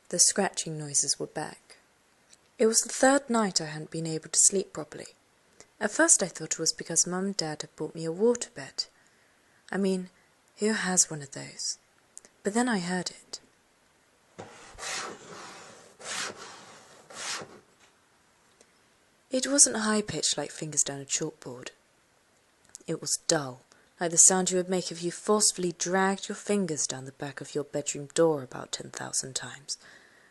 The scratching noises were back. It was the third night I hadn't been able to sleep properly. At first I thought it was because Mum and Dad had bought me a waterbed. I mean, who has one of those? But then I heard it. It wasn't high-pitched like fingers down a chalkboard. It was dull, like the sound you would make if you forcefully dragged your fingers down the back of your bedroom door about 10,000 times,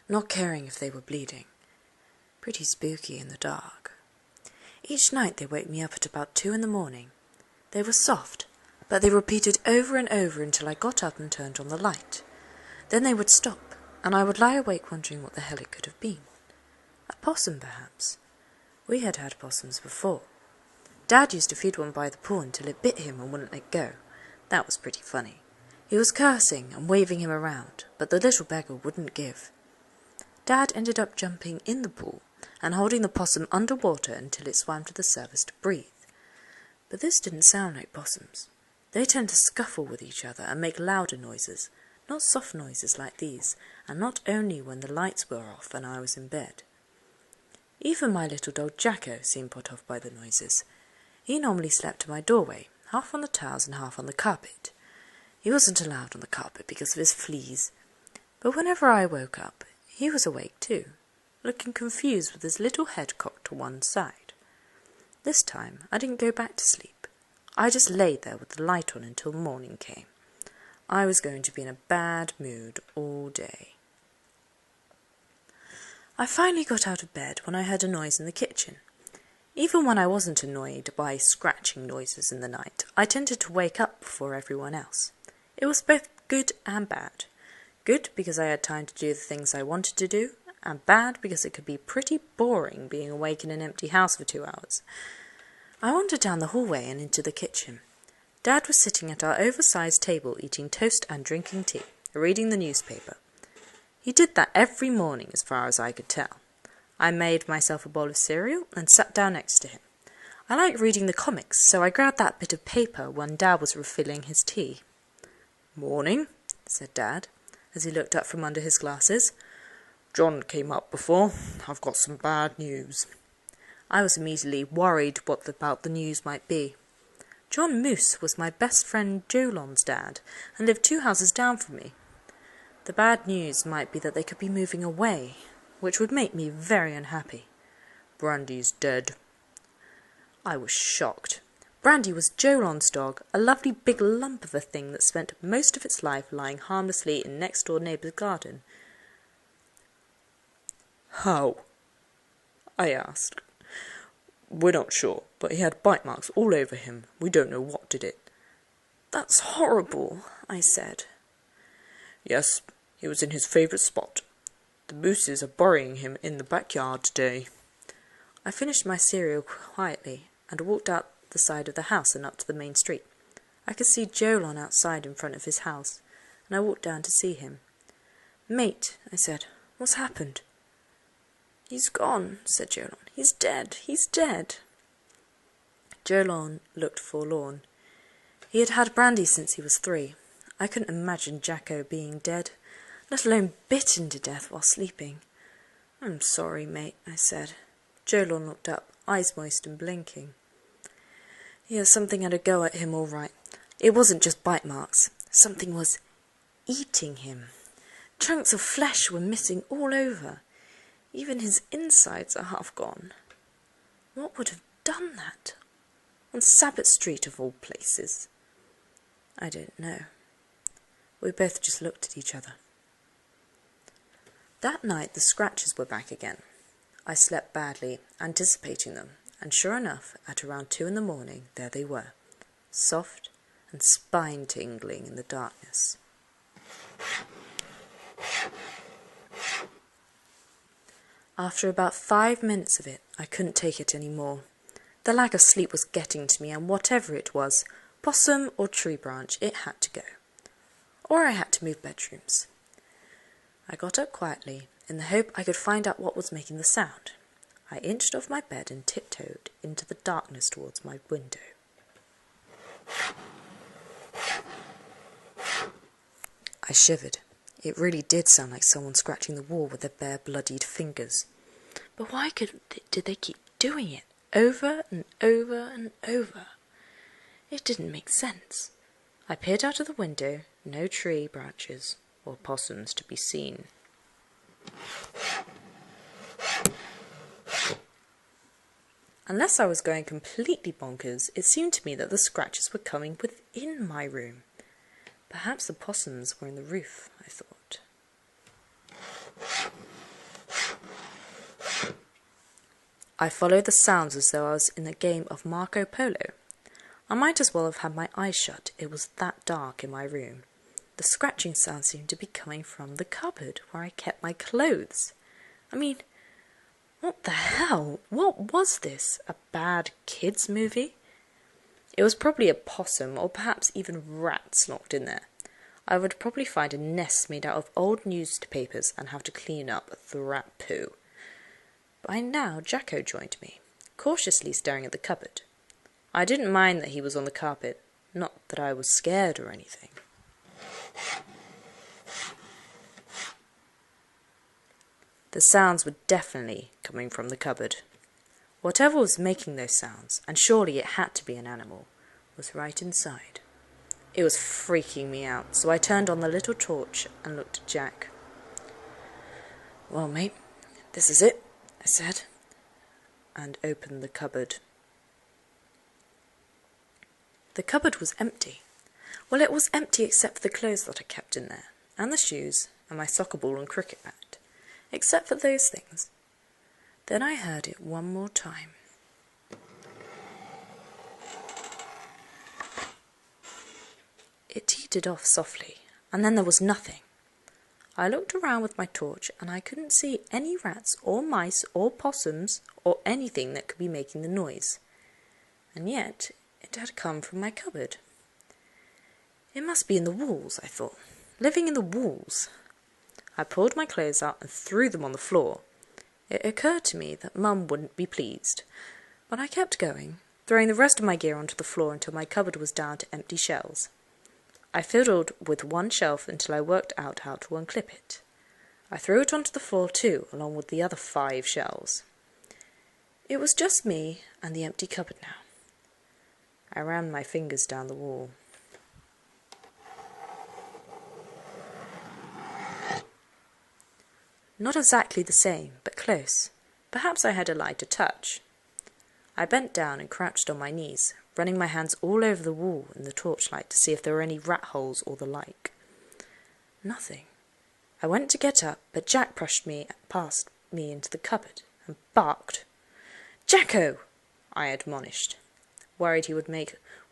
not caring if they were bleeding. Pretty spooky in the dark. Each night they woke me up at about 2 a.m. They were soft, but they repeated over and over until I got up and turned on the light. Then they would stop, and I would lie awake wondering what the hell it could have been. A possum, perhaps. We had had possums before. Dad used to feed one by the pool until it bit him and wouldn't let go. That was pretty funny. He was cursing and waving him around, but the little beggar wouldn't give. Dad ended up jumping in the pool and holding the possum underwater until it swam to the surface to breathe. But this didn't sound like possums. They tend to scuffle with each other and make louder noises, not soft noises like these, and not only when the lights were off and I was in bed. Even my little dog Jacko seemed put off by the noises. He normally slept at my doorway, half on the tiles and half on the carpet. He wasn't allowed on the carpet because of his fleas, but whenever I woke up, he was awake too, looking confused with his little head cocked to one side. This time I didn't go back to sleep. I just lay there with the light on until morning came. I was going to be in a bad mood all day. I finally got out of bed when I heard a noise in the kitchen. Even when I wasn't annoyed by scratching noises in the night, I tended to wake up before everyone else. It was both good and bad. Good because I had time to do the things I wanted to do, and bad because it could be pretty boring being awake in an empty house for 2 hours. I wandered down the hallway and into the kitchen. Dad was sitting at our oversized table eating toast and drinking tea, reading the newspaper. He did that every morning as far as I could tell. I made myself a bowl of cereal and sat down next to him. I like reading the comics, so I grabbed that bit of paper when Dad was refilling his tea. "Morning," said Dad, as he looked up from under his glasses. "John came up before. I've got some bad news." I was immediately worried what about the news might be. John Moose was my best friend Jolon's dad and lived 2 houses down from me. The bad news might be that they could be moving away, which would make me very unhappy. "Brandy's dead." I was shocked. Brandy was Jolon's dog, a lovely big lump of a thing that spent most of its life lying harmlessly in next-door neighbour's garden. "How?" I asked. "We're not sure, but he had bite marks all over him. We don't know what did it." "That's horrible," I said. "Yes, he was in his favourite spot. The mooses are burying him in the backyard today." I finished my cereal quietly and walked out the side of the house and up to the main street. I could see Jolon outside in front of his house, and I walked down to see him. "Mate," I said, "what's happened?" "He's gone," said Jolon. "He's dead. He's dead." Jolon looked forlorn. He had had Brandy since he was 3. I couldn't imagine Jacko being dead, let alone bitten to death while sleeping. "I'm sorry, mate," I said. Jolon looked up, eyes moist and blinking. "Yeah, something had a go at him all right. It wasn't just bite marks. Something was eating him. Chunks of flesh were missing all over. Even his insides are half gone. What would have done that? On Sabbath Street, of all places?" I don't know. We both just looked at each other. That night the scratches were back again. I slept badly, anticipating them, and sure enough, at around 2 a.m, there they were, soft and spine-tingling in the darkness. After about 5 minutes of it, I couldn't take it any more. The lack of sleep was getting to me, and whatever it was, possum or tree branch, it had to go. Or I had to move bedrooms. I got up quietly, in the hope I could find out what was making the sound. I inched off my bed and tiptoed into the darkness towards my window. I shivered. It really did sound like someone scratching the wall with their bare bloodied fingers. But why did they keep doing it, over and over and over? It didn't make sense. I peered out of the window, no tree branches or possums to be seen. Unless I was going completely bonkers, it seemed to me that the scratches were coming within my room. Perhaps the possums were in the roof, I thought. I followed the sounds as though I was in a game of Marco Polo. I might as well have had my eyes shut, it was that dark in my room. The scratching sound seemed to be coming from the cupboard where I kept my clothes. I mean, what the hell? What was this? A bad kids' movie? It was probably a possum, or perhaps even rats locked in there. I would probably find a nest made out of old newspapers and have to clean up the rat poo. By now Jacko joined me, cautiously staring at the cupboard. I didn't mind that he was on the carpet, not that I was scared or anything. The sounds were definitely coming from the cupboard. Whatever was making those sounds, and surely it had to be an animal, was right inside. It was freaking me out, so I turned on the little torch and looked at Jack. "Well, mate, this is it," I said, and opened the cupboard. The cupboard was empty. Well, it was empty except for the clothes that I kept in there, and the shoes, and my soccer ball and cricket bat. Except for those things. Then I heard it one more time. It teetered off softly, and then there was nothing. I looked around with my torch, and I couldn't see any rats or mice or possums or anything that could be making the noise. And yet it had come from my cupboard. It must be in the walls, I thought. Living in the walls. I pulled my clothes out and threw them on the floor. It occurred to me that Mum wouldn't be pleased, but I kept going, throwing the rest of my gear onto the floor until my cupboard was down to empty shelves. I fiddled with one shelf until I worked out how to unclip it. I threw it onto the floor too, along with the other 5 shelves. It was just me and the empty cupboard now. I ran my fingers down the wall. Not exactly the same, but close. Perhaps I had a lighter touch. I bent down and crouched on my knees, running my hands all over the wall in the torchlight to see if there were any rat holes or the like. Nothing. I went to get up, but Jack pushed me past me into the cupboard and barked. "Jacko!" I admonished, worried he would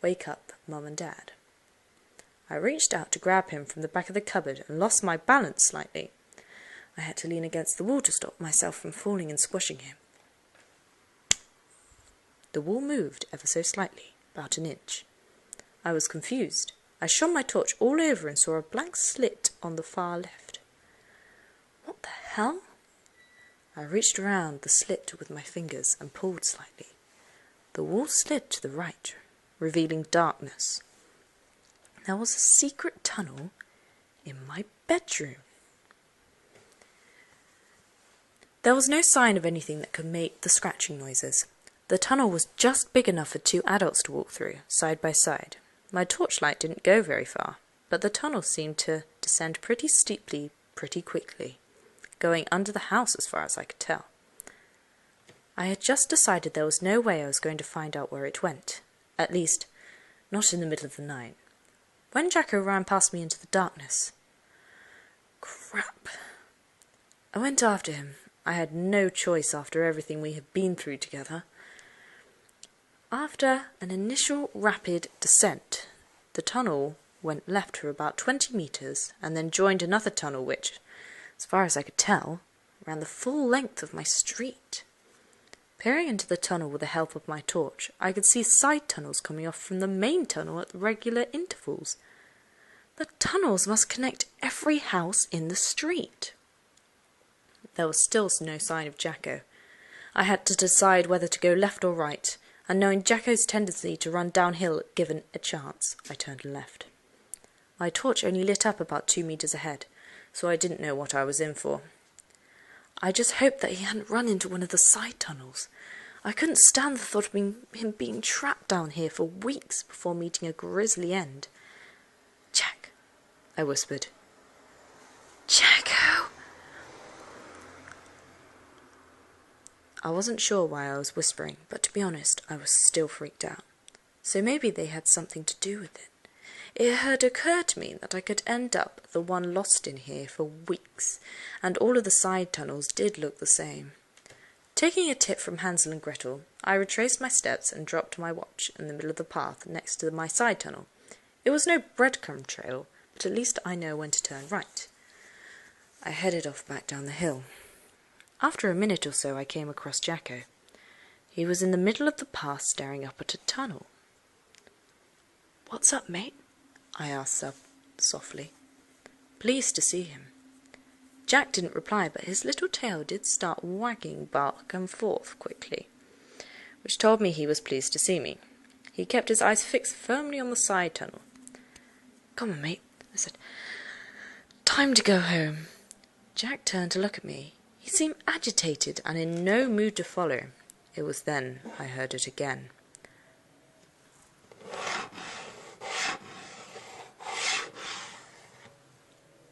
wake up Mum and Dad. I reached out to grab him from the back of the cupboard and lost my balance slightly. I had to lean against the wall to stop myself from falling and squashing him. The wall moved ever so slightly, about an inch. I was confused. I shone my torch all over and saw a blank slit on the far left. What the hell? I reached around the slit with my fingers and pulled slightly. The wall slid to the right, revealing darkness. There was a secret tunnel in my bedroom. There was no sign of anything that could make the scratching noises. The tunnel was just big enough for 2 adults to walk through, side by side. My torchlight didn't go very far, but the tunnel seemed to descend pretty steeply, pretty quickly, going under the house as far as I could tell. I had just decided there was no way I was going to find out where it went, at least not in the middle of the night, when Jacko ran past me into the darkness. Crap. I went after him. I had no choice after everything we had been through together. After an initial rapid descent, the tunnel went left for about 20 metres and then joined another tunnel which, as far as I could tell, ran the full length of my street. Peering into the tunnel with the help of my torch, I could see side tunnels coming off from the main tunnel at regular intervals. The tunnels must connect every house in the street. There was still no sign of Jacko. I had to decide whether to go left or right, and knowing Jacko's tendency to run downhill given a chance, I turned left. My torch only lit up about 2 metres ahead, so I didn't know what I was in for. I just hoped that he hadn't run into one of the side tunnels. I couldn't stand the thought of him being trapped down here for weeks before meeting a grisly end. "Jack," I whispered. "Jacko!" I wasn't sure why I was whispering, but to be honest, I was still freaked out. So maybe they had something to do with it. It had occurred to me that I could end up the one lost in here for weeks, and all of the side tunnels did look the same. Taking a tip from Hansel and Gretel, I retraced my steps and dropped my watch in the middle of the path next to my side tunnel. It was no breadcrumb trail, but at least I know when to turn right. I headed off back down the hill. After a minute or so, I came across Jacko. He was in the middle of the path staring up at a tunnel. "What's up, mate?" I asked softly, pleased to see him. Jack didn't reply, but his little tail did start wagging back and forth quickly, which told me he was pleased to see me. He kept his eyes fixed firmly on the side tunnel. "Come on, mate," I said. "Time to go home." Jack turned to look at me. He seemed agitated and in no mood to follow. It was then I heard it again.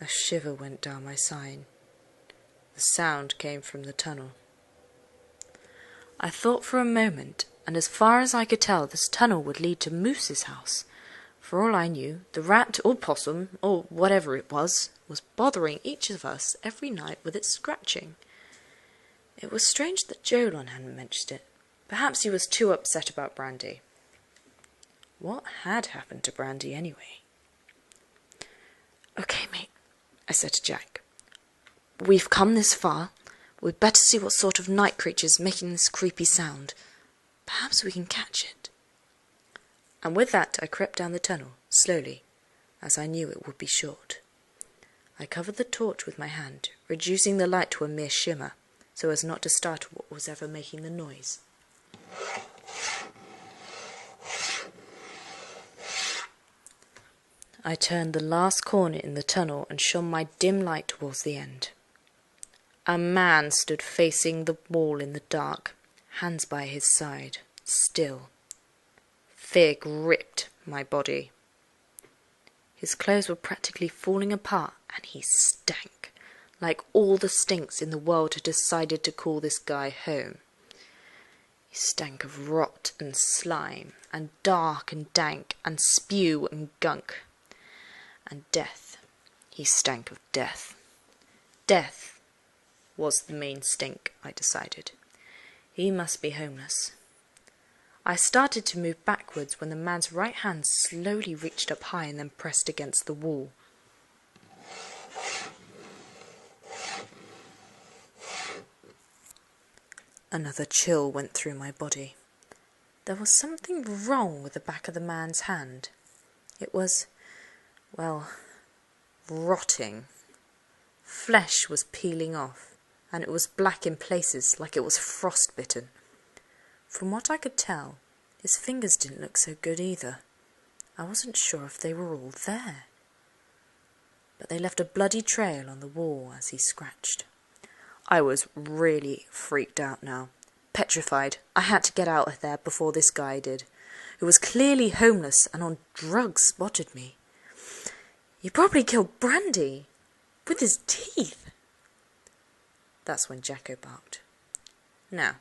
A shiver went down my spine. The sound came from the tunnel. I thought for a moment, and as far as I could tell, this tunnel would lead to Moose's house. For all I knew, the rat or possum, or whatever it was bothering each of us every night with its scratching. It was strange that Jolon hadn't mentioned it. Perhaps he was too upset about Brandy. What had happened to Brandy anyway? "Okay, mate," I said to Jack. "We've come this far. We'd better see what sort of night creature's making this creepy sound. Perhaps we can catch it." And with that I crept down the tunnel, slowly, as I knew it would be short. I covered the torch with my hand, reducing the light to a mere shimmer, so as not to startle what was ever making the noise. I turned the last corner in the tunnel and shone my dim light towards the end. A man stood facing the wall in the dark, hands by his side, still. Fear gripped my body. His clothes were practically falling apart, and he stank, like all the stinks in the world had decided to call this guy home. He stank of rot and slime, and dark and dank, and spew and gunk. And death. He stank of death. Death was the main stink, I decided. He must be homeless. I started to move backwards when the man's right hand slowly reached up high and then pressed against the wall. Another chill went through my body. There was something wrong with the back of the man's hand. It was, well, rotting. Flesh was peeling off, and it was black in places like it was frostbitten. From what I could tell, his fingers didn't look so good either. I wasn't sure if they were all there. But they left a bloody trail on the wall as he scratched. I was really freaked out now. Petrified. I had to get out of there before this guy did, who was clearly homeless and on drugs, spotted me. He probably killed Brandy with his teeth. That's when Jacko barked. Now,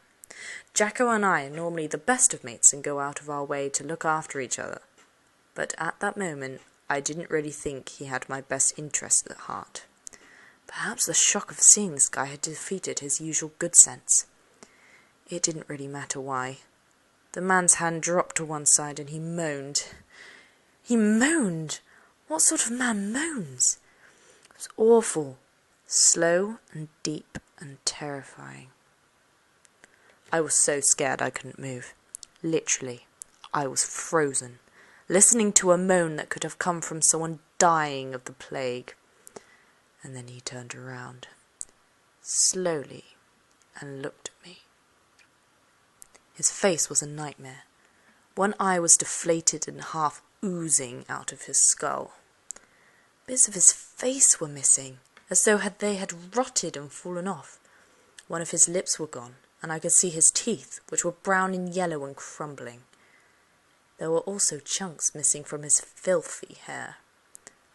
Jacko and I are normally the best of mates and go out of our way to look after each other. But at that moment, I didn't really think he had my best interest at heart. Perhaps the shock of seeing this guy had defeated his usual good sense. It didn't really matter why. The man's hand dropped to one side and he moaned. He moaned! What sort of man moans? It was awful, slow and deep and terrifying. I was so scared I couldn't move. Literally, I was frozen, listening to a moan that could have come from someone dying of the plague. And then he turned around, slowly, and looked at me. His face was a nightmare. One eye was deflated and half oozing out of his skull. Bits of his face were missing, as though they had rotted and fallen off. One of his lips were gone, and I could see his teeth, which were brown and yellow and crumbling. There were also chunks missing from his filthy hair,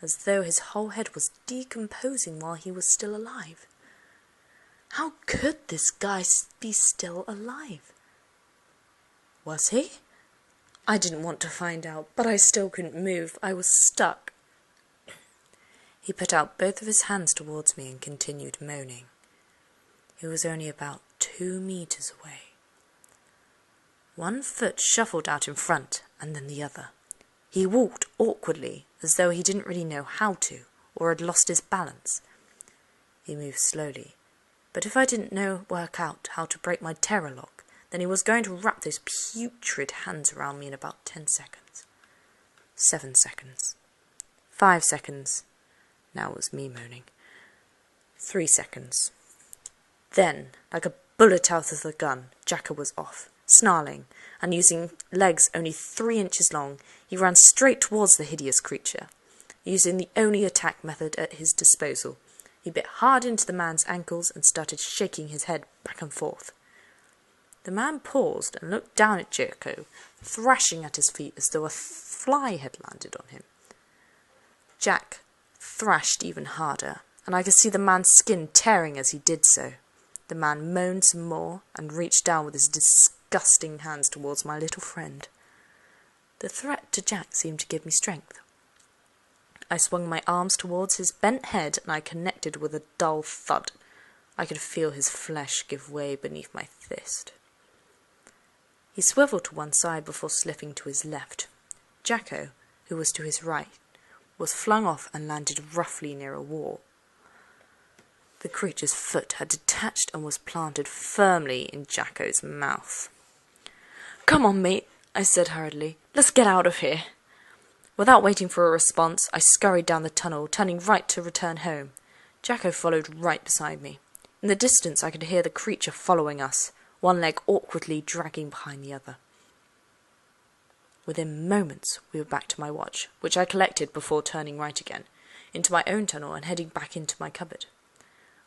as though his whole head was decomposing while he was still alive. How could this guy be still alive? Was he? I didn't want to find out, but I still couldn't move. I was stuck. He put out both of his hands towards me and continued moaning. He was only about 2 meters away. One foot shuffled out in front, and then the other. He walked awkwardly, as though he didn't really know how to, or had lost his balance. He moved slowly, but if I didn't work out how to break my terror lock, then he was going to wrap those putrid hands around me in about 10 seconds. 7 seconds. 5 seconds. Now it was me moaning. 3 seconds. Then, like a bullet out of the gun, Jacko was off. Snarling, and using legs only 3 inches long, he ran straight towards the hideous creature. Using the only attack method at his disposal, he bit hard into the man's ankles and started shaking his head back and forth. The man paused and looked down at Jacko, thrashing at his feet as though a fly had landed on him. Jack thrashed even harder, and I could see the man's skin tearing as he did so. The man moaned some more and reached down with his disgusting hands towards my little friend. The threat to Jack seemed to give me strength. I swung my arms towards his bent head and I connected with a dull thud. I could feel his flesh give way beneath my fist. He swiveled to one side before slipping to his left. Jacko, who was to his right, was flung off and landed roughly near a wall. The creature's foot had detached and was planted firmly in Jacko's mouth. "Come on, mate," I said hurriedly. "Let's get out of here." Without waiting for a response, I scurried down the tunnel, turning right to return home. Jacko followed right beside me. In the distance I could hear the creature following us, one leg awkwardly dragging behind the other. Within moments we were back to my watch, which I collected before turning right again, into my own tunnel and heading back into my cupboard.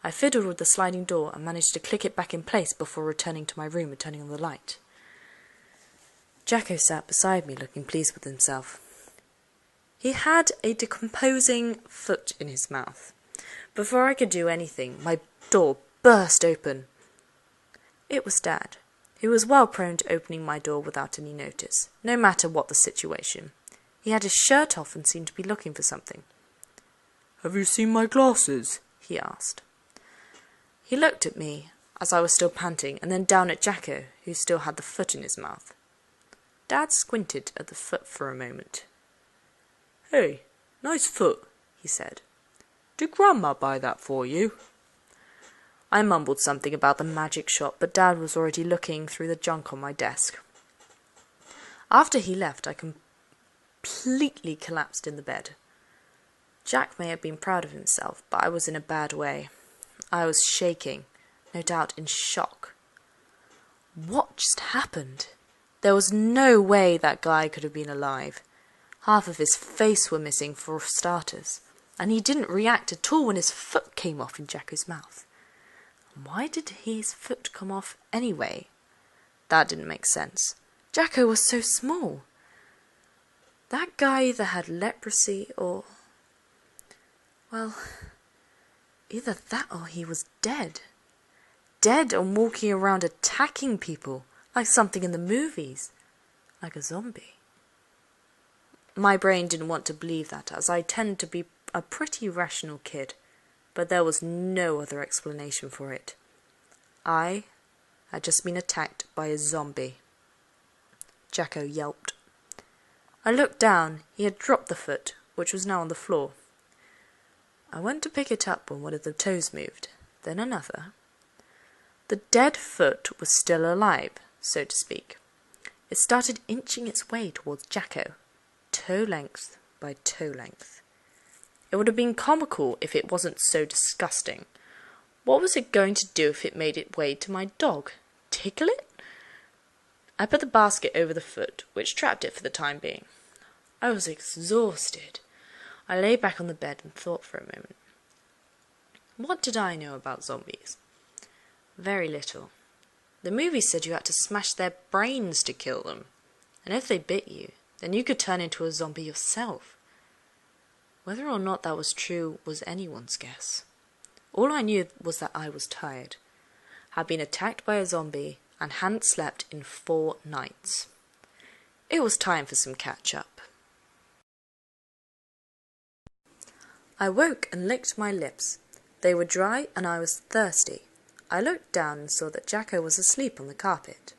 I fiddled with the sliding door and managed to click it back in place before returning to my room and turning on the light. Jacko sat beside me, looking pleased with himself. He had a decomposing foot in his mouth. Before I could do anything, my door burst open. It was Dad, who was well prone to opening my door without any notice, no matter what the situation. He had his shirt off and seemed to be looking for something. "Have you seen my glasses?" he asked. He looked at me, as I was still panting, and then down at Jacko, who still had the foot in his mouth. Dad squinted at the foot for a moment. "Hey, nice foot," he said. "Did Grandma buy that for you?" I mumbled something about the magic shop, but Dad was already looking through the junk on my desk. After he left, I completely collapsed in the bed. Jack may have been proud of himself, but I was in a bad way. I was shaking, no doubt in shock. What just happened? There was no way that guy could have been alive. Half of his face were missing, for starters, and he didn't react at all when his foot came off in Jacko's mouth. Why did his foot come off anyway? That didn't make sense. Jacko was so small. That guy either had leprosy or... well, either that or he was dead. Dead and walking around attacking people, like something in the movies, like a zombie. My brain didn't want to believe that, as I tend to be a pretty rational kid, but there was no other explanation for it. I had just been attacked by a zombie. Jacko yelped. I looked down. He had dropped the foot, which was now on the floor. I went to pick it up when one of the toes moved, then another. The dead foot was still alive, so to speak. It started inching its way towards Jacko, toe length by toe length. It would have been comical if it wasn't so disgusting. What was it going to do if it made its way to my dog? Tickle it? I put the basket over the foot, which trapped it for the time being. I was exhausted. I lay back on the bed and thought for a moment. What did I know about zombies? Very little. The movie said you had to smash their brains to kill them, and if they bit you, then you could turn into a zombie yourself. Whether or not that was true was anyone's guess. All I knew was that I was tired, had been attacked by a zombie, and hadn't slept in 4 nights. It was time for some catch-up. I woke and licked my lips. They were dry and I was thirsty. I looked down and saw that Jacko was asleep on the carpet.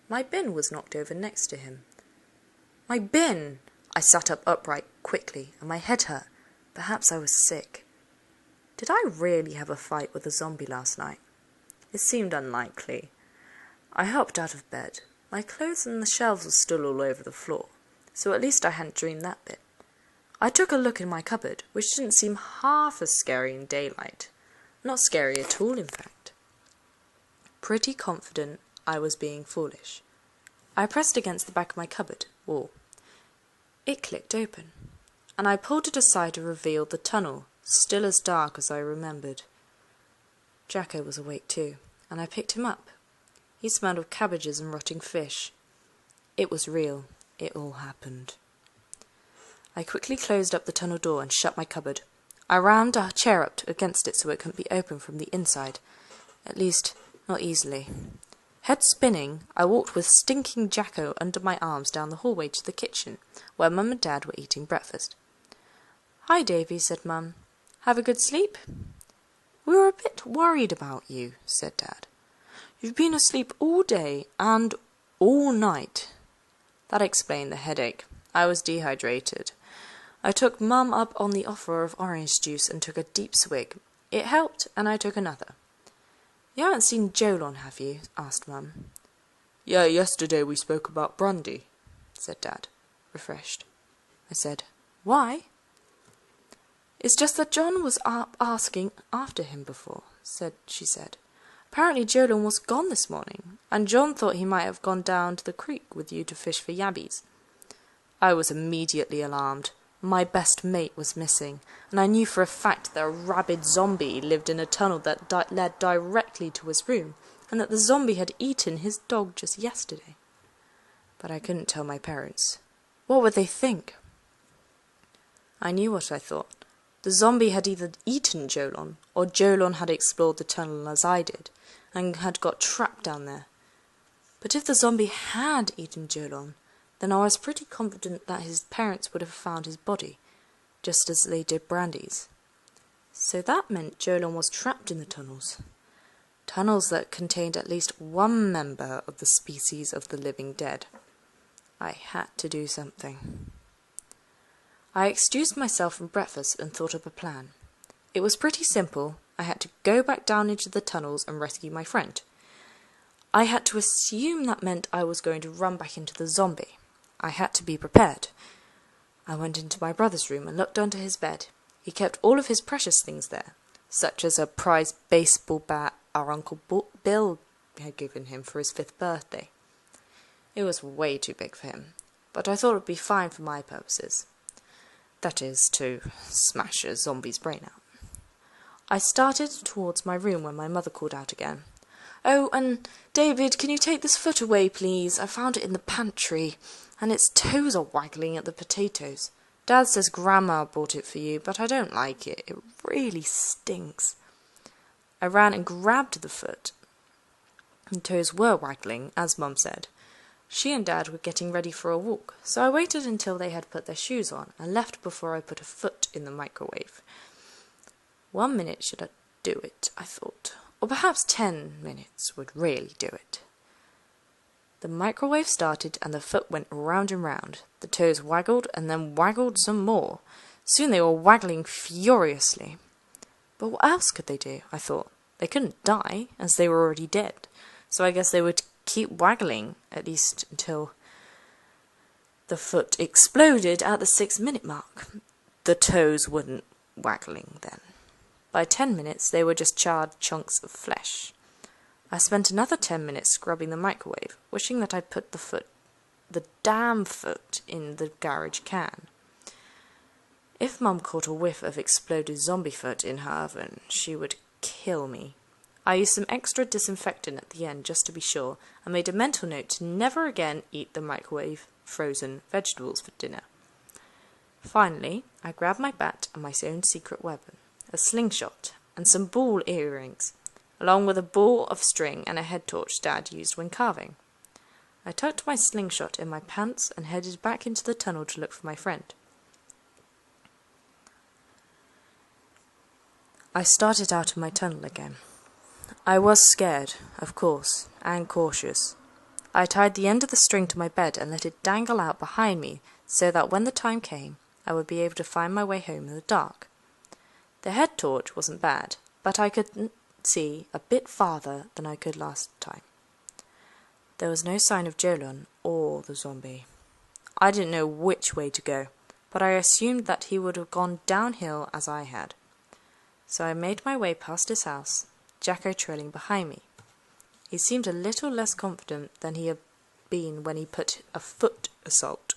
My bin was knocked over next to him. My bin! I sat up upright quickly, and my head hurt. Perhaps I was sick. Did I really have a fight with a zombie last night? It seemed unlikely. I hopped out of bed. My clothes and the shelves were still all over the floor, so at least I hadn't dreamed that bit. I took a look in my cupboard, which didn't seem half as scary in daylight. Not scary at all, in fact. Pretty confident I was being foolish. I pressed against the back of my cupboard wall. It clicked open, and I pulled it aside to reveal the tunnel, still as dark as I remembered. Jacko was awake too, and I picked him up. He smelled of cabbages and rotting fish. It was real. It all happened. I quickly closed up the tunnel door and shut my cupboard. I rammed a chair up against it so it couldn't be opened from the inside. At least, not easily. Head spinning, I walked with stinking Jacko under my arms down the hallway to the kitchen, where Mum and Dad were eating breakfast. "Hi, Davy," said Mum. "Have a good sleep?" "We were a bit worried about you," said Dad. "You've been asleep all day and all night." That explained the headache. I was dehydrated. I took Mum up on the offer of orange juice and took a deep swig. It helped, and I took another. "You haven't seen Jolon, have you?" asked Mum. "Yeah, yesterday we spoke about brandy," said Dad, refreshed. I said, "Why?" "It's just that John was up asking after him before," she said. "Apparently Jolon was gone this morning, and John thought he might have gone down to the creek with you to fish for yabbies." I was immediately alarmed. My best mate was missing, and I knew for a fact that a rabid zombie lived in a tunnel that led directly to his room, and that the zombie had eaten his dog just yesterday. But I couldn't tell my parents. What would they think? I knew what I thought. The zombie had either eaten Jolon, or Jolon had explored the tunnel as I did, and had got trapped down there. But if the zombie had eaten Jolon, then I was pretty confident that his parents would have found his body, just as they did Brandy's. So that meant Jolon was trapped in the tunnels. Tunnels that contained at least one member of the species of the living dead. I had to do something. I excused myself from breakfast and thought up a plan. It was pretty simple. I had to go back down into the tunnels and rescue my friend. I had to assume that meant I was going to run back into the zombie. I had to be prepared. I went into my brother's room and looked under his bed. He kept all of his precious things there, such as a prized baseball bat our Uncle Bill had given him for his 5th birthday. It was way too big for him, but I thought it would be fine for my purposes. That is, to smash a zombie's brain out. I started towards my room when my mother called out again. "Oh, and David, can you take this foot away, please? I found it in the pantry, and its toes are waggling at the potatoes. Dad says Grandma bought it for you, but I don't like it. It really stinks." I ran and grabbed the foot. The toes were waggling, as Mum said. She and Dad were getting ready for a walk, so I waited until they had put their shoes on and left before I put a foot in the microwave. 1 minute should do it, I thought, or perhaps 10 minutes would really do it. The microwave started and the foot went round and round. The toes waggled and then waggled some more. Soon they were waggling furiously. But what else could they do, I thought. They couldn't die, as they were already dead, so I guess they would keep waggling, at least until the foot exploded at the 6-minute mark. The toes weren't waggling then. By 10 minutes they were just charred chunks of flesh. I spent another 10 minutes scrubbing the microwave, wishing that I'd put the damn foot, in the garage can. If Mum caught a whiff of exploded zombie foot in her oven, she would kill me. I used some extra disinfectant at the end just to be sure, and made a mental note to never again eat the microwave frozen vegetables for dinner. Finally, I grabbed my bat and my own secret weapon, a slingshot, and some ball earrings, along with a ball of string and a head torch Dad used when carving. I tucked my slingshot in my pants and headed back into the tunnel to look for my friend. I started out of my tunnel again. I was scared, of course, and cautious. I tied the end of the string to my bed and let it dangle out behind me so that when the time came, I would be able to find my way home in the dark. The head torch wasn't bad, but I could see a bit farther than I could last time. There was no sign of Jolon or the zombie. I didn't know which way to go, but I assumed that he would have gone downhill as I had. So I made my way past his house, Jacko trailing behind me. He seemed a little less confident than he had been when he put a foot assault.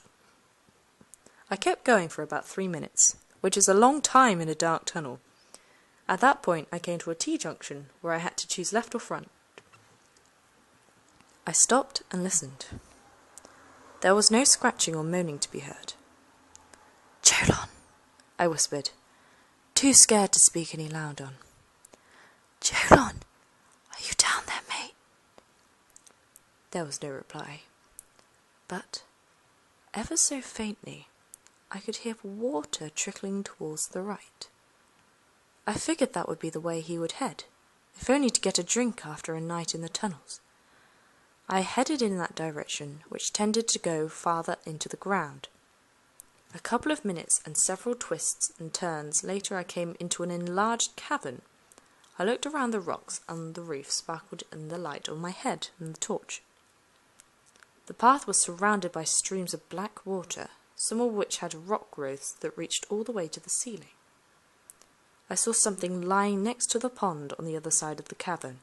I kept going for about 3 minutes, which is a long time in a dark tunnel. At that point I came to a T-junction where I had to choose left or front. I stopped and listened. There was no scratching or moaning to be heard. "Jolon," I whispered, too scared to speak any louder. "Jolon, are you down there, mate?" There was no reply. But, ever so faintly, I could hear water trickling towards the right. I figured that would be the way he would head, if only to get a drink after a night in the tunnels. I headed in that direction, which tended to go farther into the ground. A couple of minutes and several twists and turns later I came into an enlarged cavern. I looked around the rocks and the roof sparkled in the light on my head and the torch. The path was surrounded by streams of black water, some of which had rock growths that reached all the way to the ceiling. I saw something lying next to the pond on the other side of the cavern.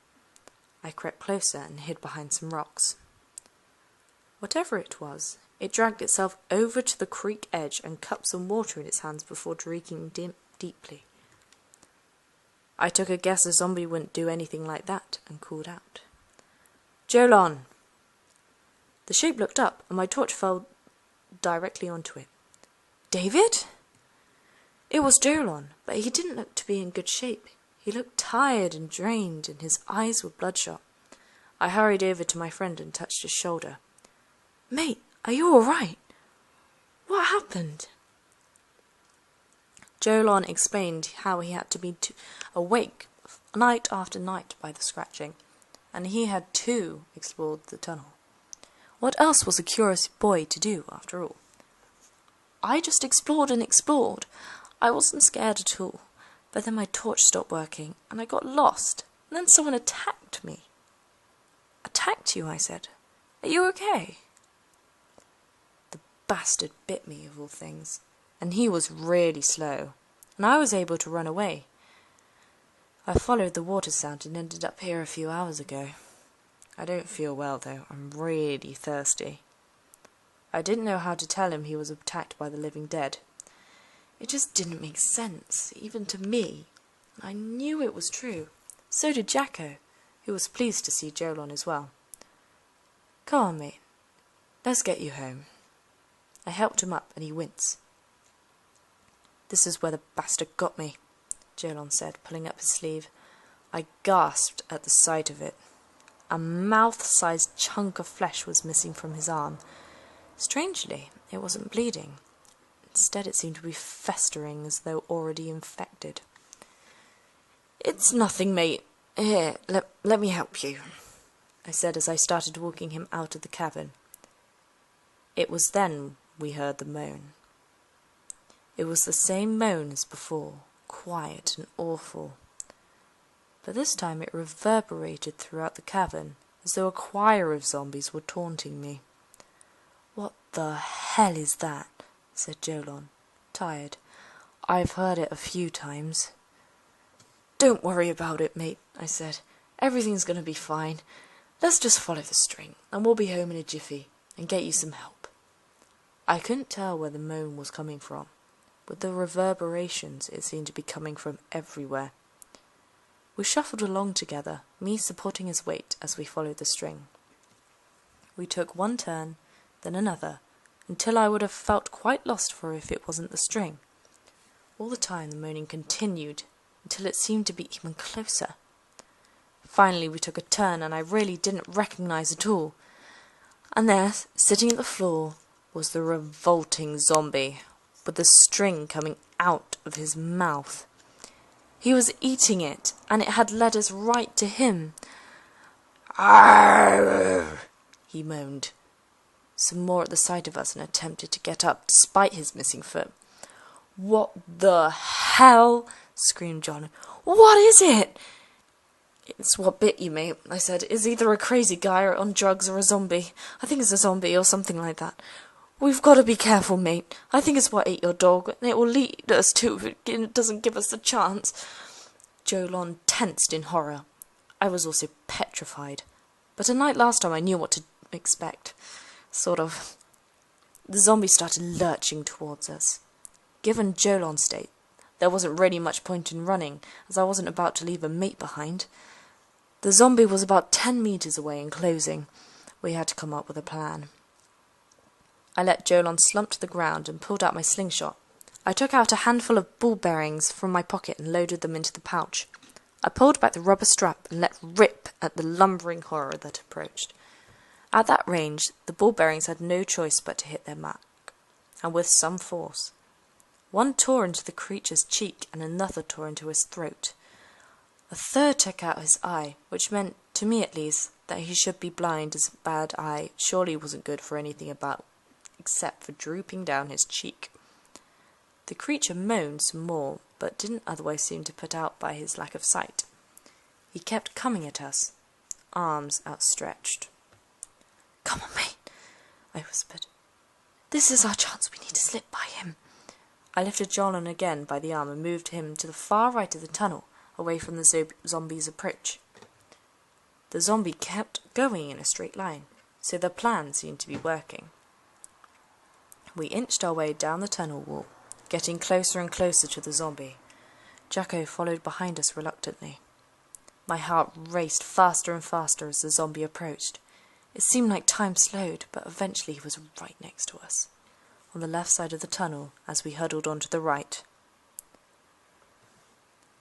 I crept closer and hid behind some rocks. Whatever it was, it dragged itself over to the creek edge and cupped some water in its hands before drinking deeply. I took a guess a zombie wouldn't do anything like that and called out, "Jolon!" The shape looked up and my torch fell directly onto it. "David?" It was Jolon, but he didn't look to be in good shape. He looked tired and drained, and his eyes were bloodshot. I hurried over to my friend and touched his shoulder. "Mate, are you all right? What happened?" Jolon explained how he had to be awake night after night by the scratching, and he had too explored the tunnel. What else was a curious boy to do, after all? "I just explored and explored. I wasn't scared at all. But then my torch stopped working, and I got lost, and then someone attacked me." "Attacked you?" I said. "Are you okay?" The bastard bit me, of all things, and he was really slow, and I was able to run away. I followed the water sound and ended up here a few hours ago. I don't feel well, though. I'm really thirsty. I didn't know how to tell him he was attacked by the living dead. It just didn't make sense, even to me. I knew it was true. So did Jacko, who was pleased to see Jolon as well. "Come on, mate. Let's get you home." I helped him up and he winced. "This is where the bastard got me," Jolon said, pulling up his sleeve. I gasped at the sight of it. A mouth-sized chunk of flesh was missing from his arm. Strangely, it wasn't bleeding. Instead, it seemed to be festering as though already infected. "It's nothing, mate. Here, let me help you," I said as I started walking him out of the cavern. It was then we heard the moan. It was the same moan as before, quiet and awful. But this time it reverberated throughout the cavern, as though a choir of zombies were taunting me. "What the hell is that?" said Jolon, tired. "I've heard it a few times." "Don't worry about it, mate," I said. "Everything's going to be fine. Let's just follow the string, and we'll be home in a jiffy, and get you some help." I couldn't tell where the moan was coming from. with the reverberations it seemed to be coming from everywhere. We shuffled along together, me supporting his weight as we followed the string. We took one turn, then another, until I would have felt quite lost for if it wasn't the string. All the time the moaning continued, until it seemed to be even closer. Finally we took a turn, and I really didn't recognise at all. And there, sitting at the floor, was the revolting zombie, with the string coming out of his mouth. He was eating it, and it had led us right to him. "Arrgh!" he moaned. Some more at the sight of us and attempted to get up, despite his missing foot. "What the hell?" screamed John. "What is it?" "It's what bit you, mate," I said. "It's either a crazy guy or on drugs or a zombie. I think it's a zombie or something like that. We've got to be careful, mate. I think it's what ate your dog, and it will lead us to if it doesn't give us the chance." Jolon tensed in horror. I was also petrified. But unlike last time, I knew what to expect. Sort of. The zombie started lurching towards us. Given Jolon's state, there wasn't really much point in running, as I wasn't about to leave a mate behind. The zombie was about 10 meters away and closing. We had to come up with a plan. I let Jolon slump to the ground and pulled out my slingshot. I took out a handful of ball bearings from my pocket and loaded them into the pouch. I pulled back the rubber strap and let rip at the lumbering horror that approached. At that range, the ball bearings had no choice but to hit their mark, and with some force. One tore into the creature's cheek and another tore into his throat. A third took out his eye, which meant, to me at least, that he should be blind, as a bad eye surely wasn't good for anything about except for drooping down his cheek. The creature moaned some more, but didn't otherwise seem to put out by his lack of sight. He kept coming at us, arms outstretched. "Come on, mate," I whispered. "This is our chance. We need to slip by him." I lifted Jolon again by the arm and moved him to the far right of the tunnel, away from the zombie's approach. The zombie kept going in a straight line, so the plan seemed to be working. We inched our way down the tunnel wall, getting closer and closer to the zombie. Jacko followed behind us reluctantly. My heart raced faster and faster as the zombie approached. It seemed like time slowed, but eventually he was right next to us, on the left side of the tunnel as we huddled onto the right.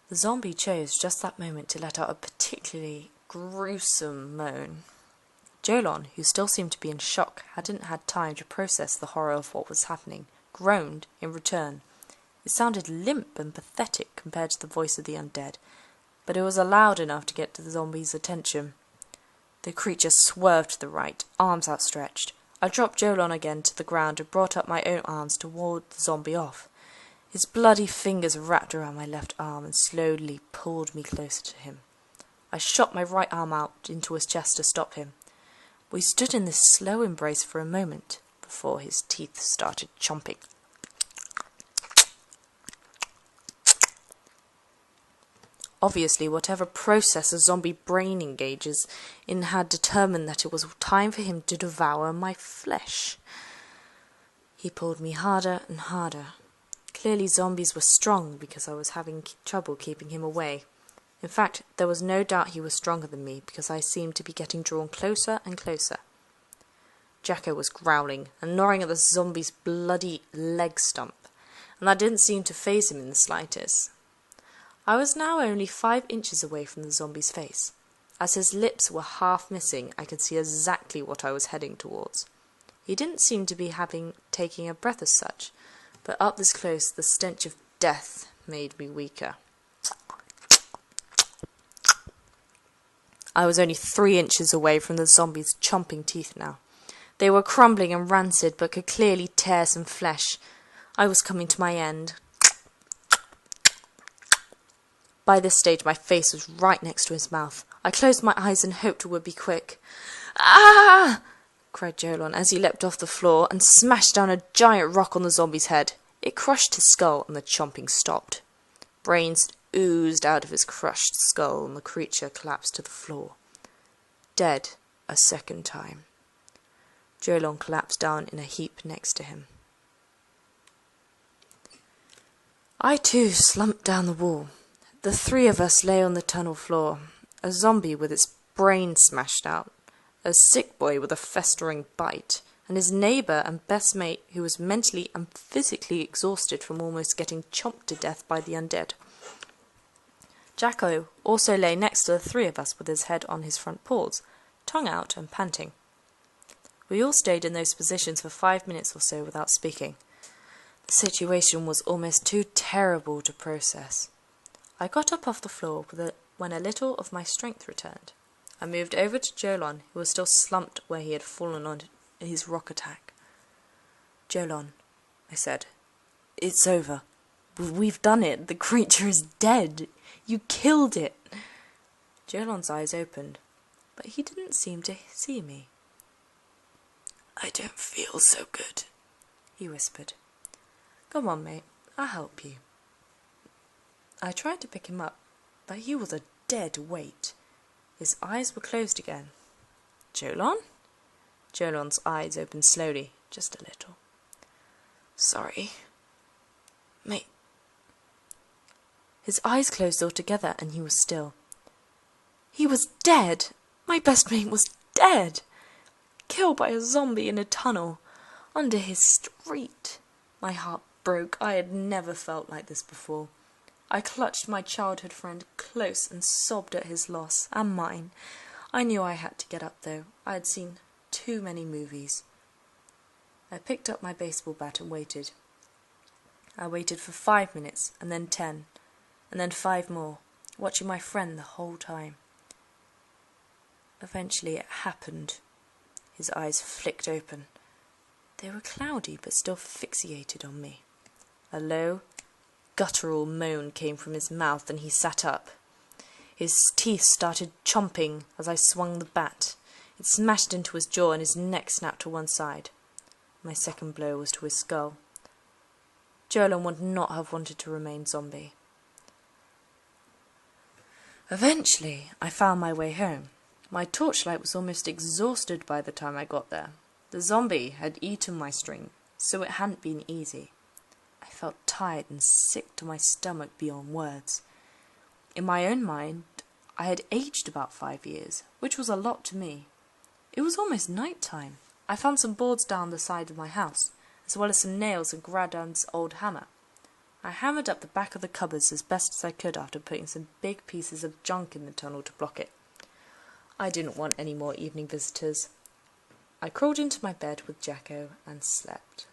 The zombie chose just that moment to let out a particularly gruesome moan. Jolon, who still seemed to be in shock, hadn't had time to process the horror of what was happening, groaned in return. It sounded limp and pathetic compared to the voice of the undead, but it was loud enough to get to the zombie's attention. The creature swerved to the right, arms outstretched. I dropped Jolon again to the ground and brought up my own arms to ward the zombie off. His bloody fingers wrapped around my left arm and slowly pulled me closer to him. I shot my right arm out into his chest to stop him. We stood in this slow embrace for a moment before his teeth started chomping. Obviously, whatever process a zombie brain engages in had determined that it was time for him to devour my flesh. He pulled me harder and harder. Clearly zombies were strong because I was having trouble keeping him away. In fact, there was no doubt he was stronger than me because I seemed to be getting drawn closer and closer. Jacko was growling and gnawing at the zombie's bloody leg stump, and that didn't seem to faze him in the slightest. I was now only 5 inches away from the zombie's face. As his lips were half missing, I could see exactly what I was heading towards. He didn't seem to be taking a breath as such, but up this close the stench of death made me weaker. I was only 3 inches away from the zombie's chomping teeth now. They were crumbling and rancid, but could clearly tear some flesh. I was coming to my end. By this stage my face was right next to his mouth. I closed my eyes and hoped it would be quick. "Ah!" cried Jolon as he leapt off the floor and smashed down a giant rock on the zombie's head. It crushed his skull and the chomping stopped. Brains oozed out of his crushed skull and the creature collapsed to the floor. Dead a second time. Jolon collapsed down in a heap next to him. I too slumped down the wall. The three of us lay on the tunnel floor, a zombie with its brain smashed out, a sick boy with a festering bite, and his neighbour and best mate who was mentally and physically exhausted from almost getting chomped to death by the undead. Jacko also lay next to the three of us with his head on his front paws, tongue out and panting. We all stayed in those positions for 5 minutes or so without speaking. The situation was almost too terrible to process. I got up off the floor when a little of my strength returned. I moved over to Jolon, who was still slumped where he had fallen on his rock attack. "Jolon," I said, "it's over. We've done it. The creature is dead. You killed it." Jolon's eyes opened, but he didn't seem to see me. "I don't feel so good," he whispered. "Come on, mate. I'll help you." I tried to pick him up, but he was a dead weight. His eyes were closed again. "Jolon?" Jolon's eyes opened slowly, just a little. "Sorry, mate." His eyes closed altogether, and he was still. He was dead! My best mate was dead! Killed by a zombie in a tunnel, under his street. My heart broke. I had never felt like this before. I clutched my childhood friend close and sobbed at his loss, and mine. I knew I had to get up, though. I had seen too many movies. I picked up my baseball bat and waited. I waited for 5 minutes, and then 10, and then 5 more, watching my friend the whole time. Eventually it happened. His eyes flicked open. They were cloudy, but still fixated on me. A low, guttural moan came from his mouth, and he sat up. His teeth started chomping as I swung the bat. It smashed into his jaw, and his neck snapped to one side. My second blow was to his skull. Jolon would not have wanted to remain zombie. Eventually, I found my way home. My torchlight was almost exhausted by the time I got there. The zombie had eaten my string, so it hadn't been easy. I felt tired and sick to my stomach beyond words. In my own mind, I had aged about 5 years, which was a lot to me. It was almost night time. I found some boards down the side of my house, as well as some nails and Granddad's old hammer. I hammered up the back of the cupboards as best as I could after putting some big pieces of junk in the tunnel to block it. I didn't want any more evening visitors. I crawled into my bed with Jacko and slept.